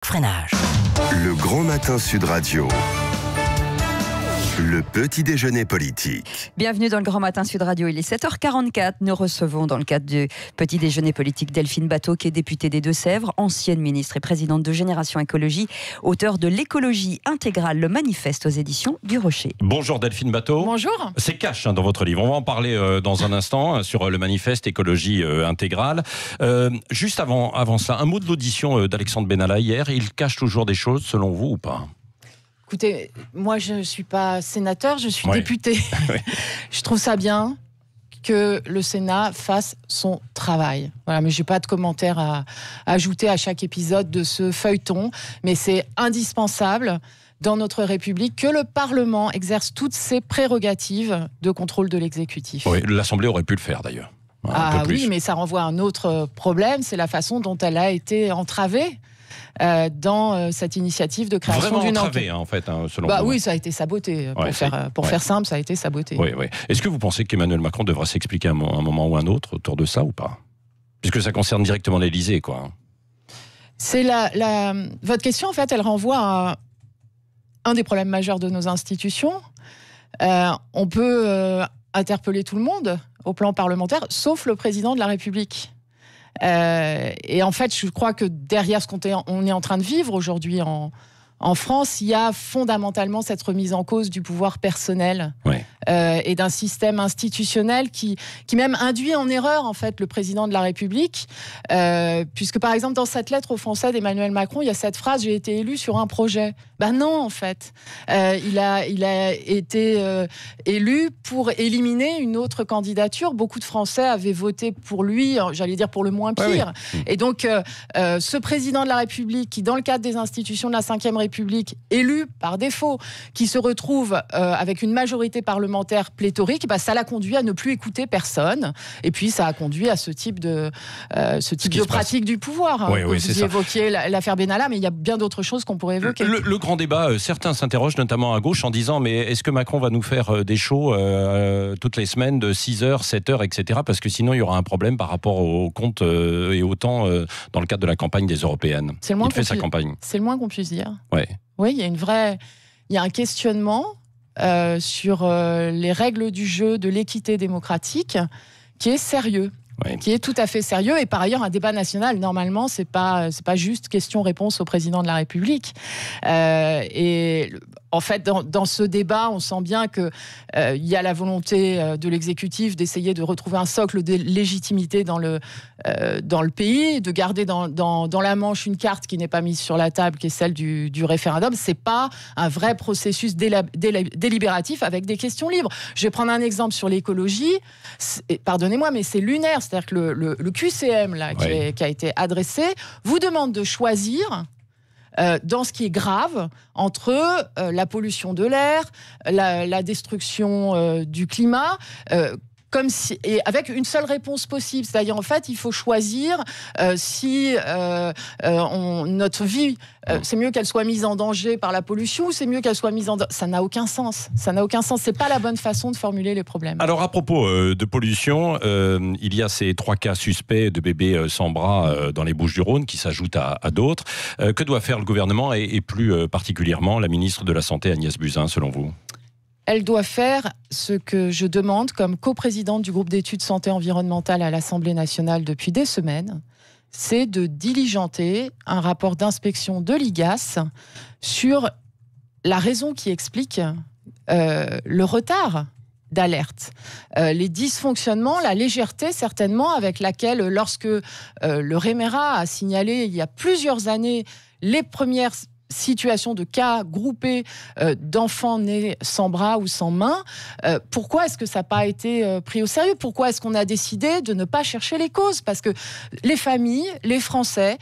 freinage. Le Grand Matin Sud Radio. Le petit déjeuner politique. Bienvenue dans le Grand Matin Sud Radio. Il est 7h44. Nous recevons dans le cadre du petit déjeuner politique Delphine Batho, qui est députée des Deux-Sèvres, ancienne ministre et présidente de Génération Écologie, auteure de L'écologie intégrale, le manifeste aux éditions du Rocher. Bonjour Delphine Batho. Bonjour. C'est cash dans votre livre. On va en parler dans un instant sur le manifeste Écologie intégrale. Juste avant ça, un mot de l'audition d'Alexandre Benalla hier. Il cache toujours des choses selon vous ou pas ? Écoutez, moi je ne suis pas sénateur, je suis députée. Oui. Je trouve ça bien que le Sénat fasse son travail. Voilà, mais je n'ai pas de commentaires à ajouter à chaque épisode de ce feuilleton. Mais c'est indispensable dans notre République que le Parlement exerce toutes ses prérogatives de contrôle de l'exécutif. Oui, l'Assemblée aurait pu le faire d'ailleurs. Ah oui, mais ça renvoie à un autre problème, c'est la façon dont elle a été entravée. Dans cette initiative de création d'une enquête. Vraiment entravé, selon vous. Oui, ça a été saboté. Pour faire simple, ça a été saboté. Oui. Est-ce que vous pensez qu'Emmanuel Macron devrait s'expliquer à un moment ou un autre autour de ça ou pas ? Puisque ça concerne directement l'Élysée, quoi. C'est votre question, en fait, elle renvoie à un des problèmes majeurs de nos institutions. On peut interpeller tout le monde au plan parlementaire, sauf le président de la République. Et en fait, je crois que derrière ce qu'on est en train de vivre aujourd'hui en France, il y a fondamentalement cette remise en cause du pouvoir personnel et d'un système institutionnel qui même induit en erreur en fait le président de la République, puisque par exemple dans cette lettre aux Français d'Emmanuel Macron, il y a cette phrase: j'ai été élu sur un projet. Ben non, en fait, il a été élu pour éliminer une autre candidature. Beaucoup de Français avaient voté pour lui, j'allais dire pour le moins pire. Oui. Et donc, ce président de la République, qui dans le cadre des institutions de la Ve République, élu par défaut, qui se retrouve avec une majorité parlementaire pléthorique, ça l'a conduit à ne plus écouter personne. Et puis, ça a conduit à ce type de pratique du pouvoir. Vous évoquiez l'affaire Benalla, mais il y a bien d'autres choses qu'on pourrait évoquer. Le grand débat, certains s'interrogent, notamment à gauche, en disant: mais est-ce que Macron va nous faire des shows toutes les semaines de 6h, 7h, etc. Parce que sinon, il y aura un problème par rapport au compte et au temps dans le cadre de la campagne des Européennes. Il fait sa campagne. C'est le moins qu'on puisse dire. Oui, il y a un questionnement sur les règles du jeu de l'équité démocratique qui est sérieux. Qui est tout à fait sérieux. Et par ailleurs, un débat national, normalement, c'est pas juste question-réponse au président de la République. Et en fait, dans ce débat, on sent bien que il y a la volonté de l'exécutif d'essayer de retrouver un socle de légitimité dans le pays, de garder dans la manche une carte qui n'est pas mise sur la table, qui est celle du référendum. C'est pas un vrai processus délibératif avec des questions libres. Je vais prendre un exemple sur l'écologie. Pardonnez-moi, mais c'est lunaire. C'est-à-dire que le QCM qui a été adressé vous demande de choisir dans ce qui est grave entre la pollution de l'air, la destruction du climat, et avec une seule réponse possible. C'est-à-dire, en fait, il faut choisir si notre vie, c'est mieux qu'elle soit mise en danger par la pollution ou c'est mieux qu'elle soit mise en danger. Ça n'a aucun sens. C'est pas la bonne façon de formuler les problèmes. Alors, à propos de pollution, il y a ces 3 cas suspects de bébés sans bras dans les Bouches-du-Rhône qui s'ajoutent à d'autres. Que doit faire le gouvernement et plus particulièrement la ministre de la Santé, Agnès Buzyn, selon vous ? Elle doit faire ce que je demande comme coprésidente du groupe d'études santé environnementale à l'Assemblée nationale depuis des semaines, c'est de diligenter un rapport d'inspection de l'IGAS sur la raison qui explique le retard d'alerte, les dysfonctionnements, la légèreté certainement avec laquelle, lorsque le REMERA a signalé il y a plusieurs années les premières situation de cas groupés d'enfants nés sans bras ou sans main, pourquoi est-ce que ça n'a pas été pris au sérieux ? Pourquoi est-ce qu'on a décidé de ne pas chercher les causes ? Parce que les familles, les Français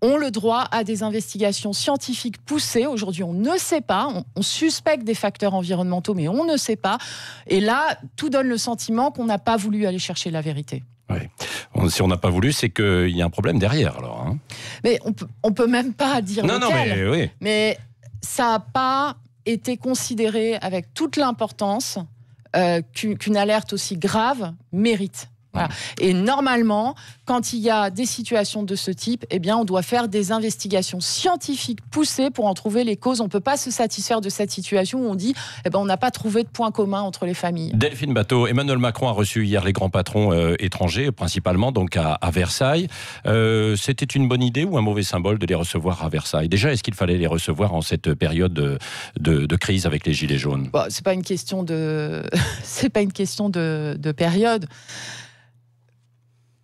ont le droit à des investigations scientifiques poussées. Aujourd'hui, on ne sait pas. On suspecte des facteurs environnementaux, mais on ne sait pas. Et là, tout donne le sentiment qu'on n'a pas voulu aller chercher la vérité. Si on n'a pas voulu, c'est qu'il y a un problème derrière, alors. Mais on peut même pas dire lequel. Mais Mais ça n'a pas été considéré avec toute l'importance qu'une alerte aussi grave mérite. Voilà. Et normalement, quand il y a des situations de ce type, eh bien, on doit faire des investigations scientifiques poussées pour en trouver les causes. On ne peut pas se satisfaire de cette situation où on dit on n'a pas trouvé de point commun entre les familles. Delphine Batho, Emmanuel Macron a reçu hier les grands patrons étrangers, principalement donc à Versailles. C'était une bonne idée ou un mauvais symbole de les recevoir à Versailles? Déjà, est-ce qu'il fallait les recevoir en cette période de crise avec les Gilets jaunes? C'est pas une question de période.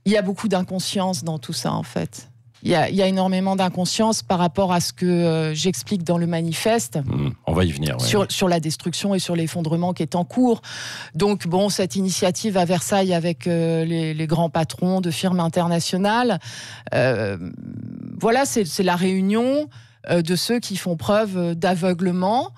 Il y a beaucoup d'inconscience dans tout ça, en fait. Il y a énormément d'inconscience par rapport à ce que j'explique dans le manifeste. On va y venir. Ouais. Sur la destruction et sur l'effondrement qui est en cours. Donc, cette initiative à Versailles avec les grands patrons de firmes internationales, c'est la réunion de ceux qui font preuve d'aveuglement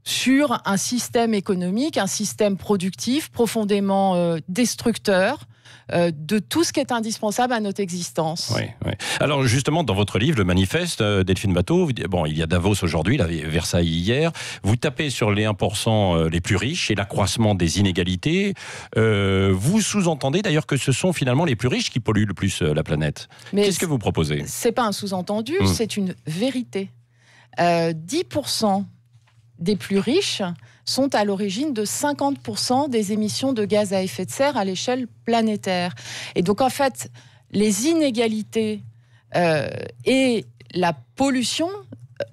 sur un système économique, un système productif profondément destructeur de tout ce qui est indispensable à notre existence. Oui. Alors justement, dans votre livre, le manifeste, Delphine Batho, il y a Davos aujourd'hui, il y avait Versailles hier, vous tapez sur les 1% les plus riches et l'accroissement des inégalités. Vous sous-entendez d'ailleurs que ce sont finalement les plus riches qui polluent le plus la planète. Qu'est-ce que vous proposez? C'est pas un sous-entendu, c'est une vérité. 10% des plus riches sont à l'origine de 50% des émissions de gaz à effet de serre à l'échelle planétaire. Et donc, en fait, les inégalités et la pollution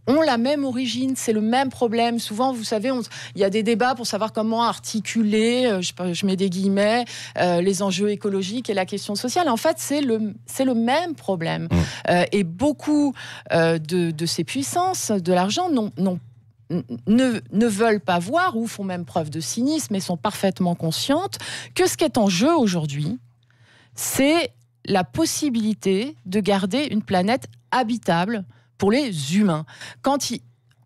ont la même origine, c'est le même problème. Souvent, vous savez, il y a des débats pour savoir comment articuler, je mets des guillemets, les enjeux écologiques et la question sociale. En fait, c'est le même problème. Et beaucoup de ces puissances, de l'argent, ne veulent pas voir ou font même preuve de cynisme et sont parfaitement conscientes que ce qui est en jeu aujourd'hui, c'est la possibilité de garder une planète habitable pour les humains. Quand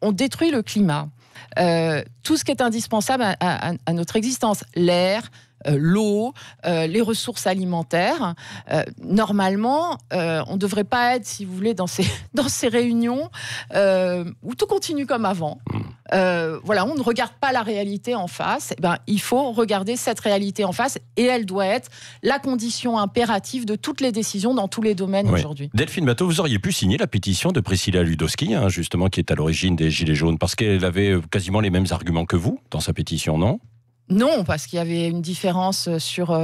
on détruit le climat, tout ce qui est indispensable à notre existence, l'air, l'eau, les ressources alimentaires. Normalement, on ne devrait pas être, si vous voulez, dans ces réunions où tout continue comme avant. On ne regarde pas la réalité en face. Il faut regarder cette réalité en face et elle doit être la condition impérative de toutes les décisions dans tous les domaines aujourd'hui. Delphine Batho, vous auriez pu signer la pétition de Priscilla Ludowski, justement, qui est à l'origine des Gilets jaunes, parce qu'elle avait quasiment les mêmes arguments que vous dans sa pétition, non ? Non, parce qu'il y avait une différence sur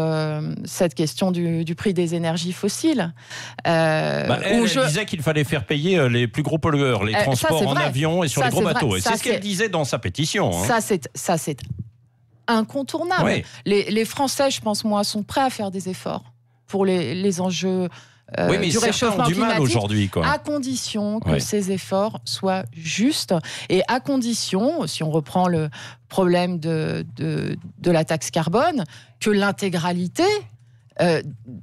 cette question du prix des énergies fossiles. Elle disait qu'il fallait faire payer les plus gros pollueurs, les transports en avion et sur les gros bateaux. Et c'est ce qu'elle disait dans sa pétition. Ça, c'est incontournable. Oui. Les Français, je pense, sont prêts à faire des efforts pour les enjeux mais du réchauffement climatique, aujourd'hui, à condition que ces efforts soient justes et à condition, si on reprend le problème de la taxe carbone, que l'intégralité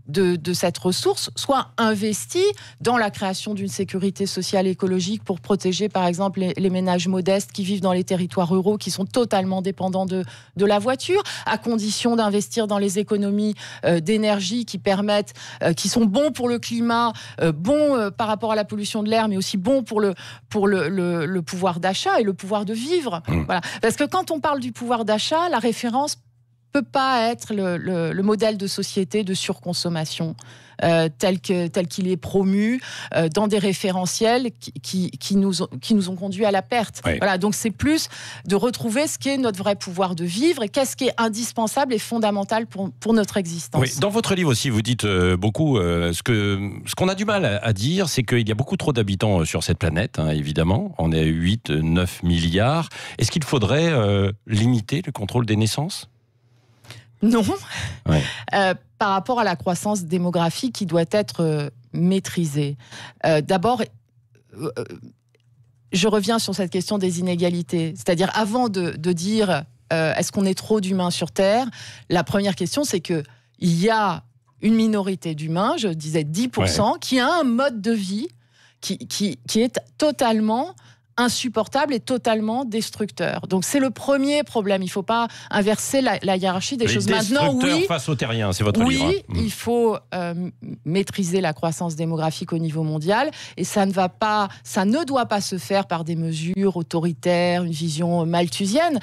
de cette ressource soit investie dans la création d'une sécurité sociale et écologique pour protéger par exemple les ménages modestes qui vivent dans les territoires ruraux qui sont totalement dépendants de la voiture, à condition d'investir dans les économies d'énergie qui permettent, qui sont bons pour le climat, bons par rapport à la pollution de l'air, mais aussi bons pour le pouvoir d'achat et le pouvoir de vivre. Voilà. Parce que quand on parle du pouvoir d'achat, la référence peut pas être le modèle de société de surconsommation tel qu'il est promu dans des référentiels qui nous ont conduits à la perte. Oui. Voilà, donc c'est plus de retrouver ce qui est notre vrai pouvoir de vivre et qu'est-ce qui est indispensable et fondamental pour notre existence. Oui, dans votre livre aussi, vous dites beaucoup ce qu'on a du mal à dire, c'est qu'il y a beaucoup trop d'habitants sur cette planète, évidemment. On est à 8-9 milliards. Est-ce qu'il faudrait limiter le contrôle des naissances ? Non. Ouais. Par rapport à la croissance démographique qui doit être maîtrisée. D'abord, je reviens sur cette question des inégalités. C'est-à-dire, avant de dire est-ce qu'on est trop d'humains sur Terre, la première question, c'est qu'il y a une minorité d'humains, je disais 10%, qui a un mode de vie qui est totalement insupportable et totalement destructeur. Donc c'est le premier problème. Il ne faut pas inverser la hiérarchie des choses. Maintenant, oui, face aux terriens, c'est votre livre. Oui, il faut maîtriser la croissance démographique au niveau mondial, et ça ne doit pas se faire par des mesures autoritaires, une vision malthusienne.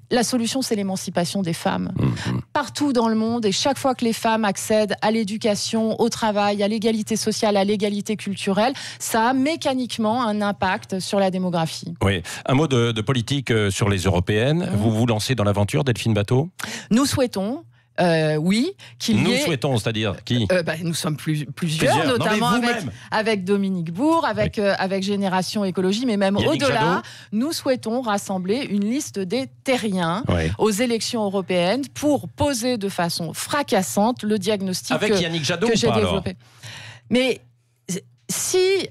La solution, c'est l'émancipation des femmes. Partout dans le monde, et chaque fois que les femmes accèdent à l'éducation, au travail, à l'égalité sociale, à l'égalité culturelle, ça a mécaniquement un impact sur la démographie. Oui. Un mot de politique sur les européennes. Vous vous lancez dans l'aventure, Delphine Batho ? Nous souhaitons... oui, qu'il y ait... Nous souhaitons, c'est-à-dire qui ? Nous sommes plusieurs, notamment avec Dominique Bourg, avec Génération Écologie, mais même Yannick au-delà, Jadot. nous souhaitons rassembler une liste des terriens aux élections européennes pour poser de façon fracassante le diagnostic avec Yannick Jadot, que j'ai ou pas, développé. Mais si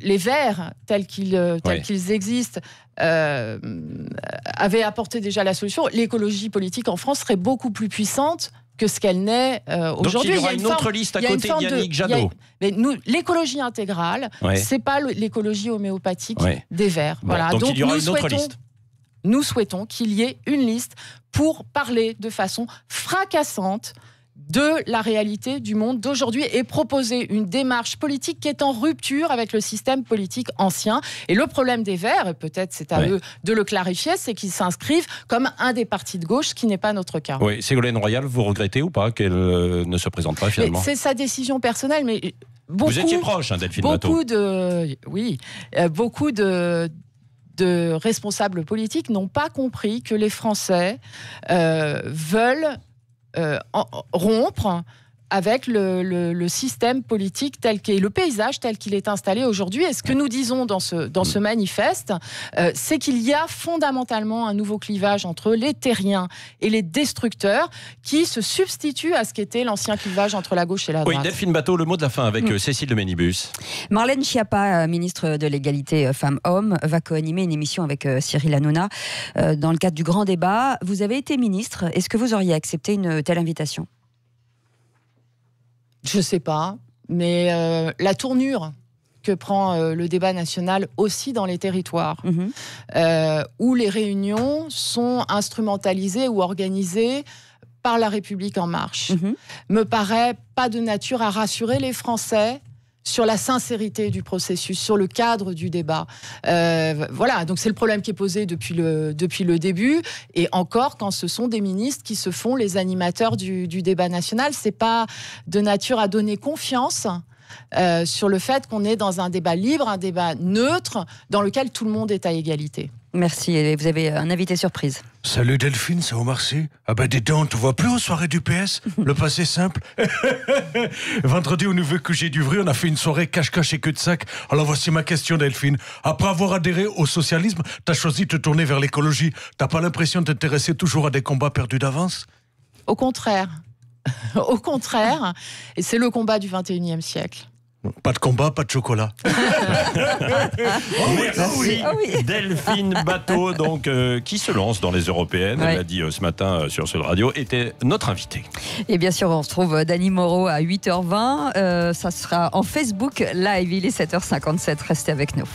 les Verts, tels qu'ils existent, avaient apporté déjà la solution, l'écologie politique en France serait beaucoup plus puissante que ce qu'elle n'est aujourd'hui. Donc il y aura une autre liste à côté de Yannick Jadot. Mais l'écologie intégrale, c'est pas l'écologie homéopathique des Verts. Voilà. Donc il y aura une autre liste. Nous souhaitons qu'il y ait une liste pour parler de façon fracassante de la réalité du monde d'aujourd'hui et proposer une démarche politique qui est en rupture avec le système politique ancien. Et le problème des Verts, et peut-être c'est à eux de le clarifier, c'est qu'ils s'inscrivent comme un des partis de gauche, ce qui n'est pas notre cas. Oui, Ségolène Royal, vous regrettez ou pas qu'elle ne se présente pas finalement ? C'est sa décision personnelle, mais vous étiez proche, Delphine Batho. Beaucoup de responsables politiques n'ont pas compris que les Français veulent rompre avec le système politique tel qu'est le paysage tel qu'il est installé aujourd'hui. Et ce que nous disons dans ce manifeste, c'est qu'il y a fondamentalement un nouveau clivage entre les terriens et les destructeurs qui se substitue à ce qu'était l'ancien clivage entre la gauche et la droite. Oui, Delphine Batho, le mot de la fin avec Cécile de Ménibus. Marlène Schiappa, ministre de l'égalité femmes-hommes, va co-animer une émission avec Cyril Hanouna dans le cadre du grand débat. Vous avez été ministre, est-ce que vous auriez accepté une telle invitation ? Je ne sais pas, mais la tournure que prend le débat national aussi dans les territoires, où les réunions sont instrumentalisées ou organisées par La République En Marche, me paraît pas de nature à rassurer les Français sur la sincérité du processus, sur le cadre du débat. Voilà, donc c'est le problème qui est posé depuis le début, et encore quand ce sont des ministres qui se font les animateurs du débat national, c'est pas de nature à donner confiance sur le fait qu'on est dans un débat libre, un débat neutre, dans lequel tout le monde est à égalité. Merci, et vous avez un invité surprise. Salut Delphine, c'est Omar Sy. Ah ben dis donc, on te voit plus aux soirées du PS. Le passé simple. Vendredi au Nouveau QG d'Uvry, on a fait une soirée cache-cache et cul-de-sac. Alors voici ma question Delphine. Après avoir adhéré au socialisme, t'as choisi de te tourner vers l'écologie. T'as pas l'impression de t'intéresser toujours à des combats perdus d'avance ? Au contraire. Au contraire. Et c'est le combat du 21e siècle. Pas de combat, pas de chocolat. Merci Delphine Batho, donc, qui se lance dans les européennes, elle l'a dit ce matin sur Sud Radio, était notre invitée. Et bien sûr, on se trouve Dany Moreau à 8h20. Ça sera en Facebook Live, il est 7h57. Restez avec nous.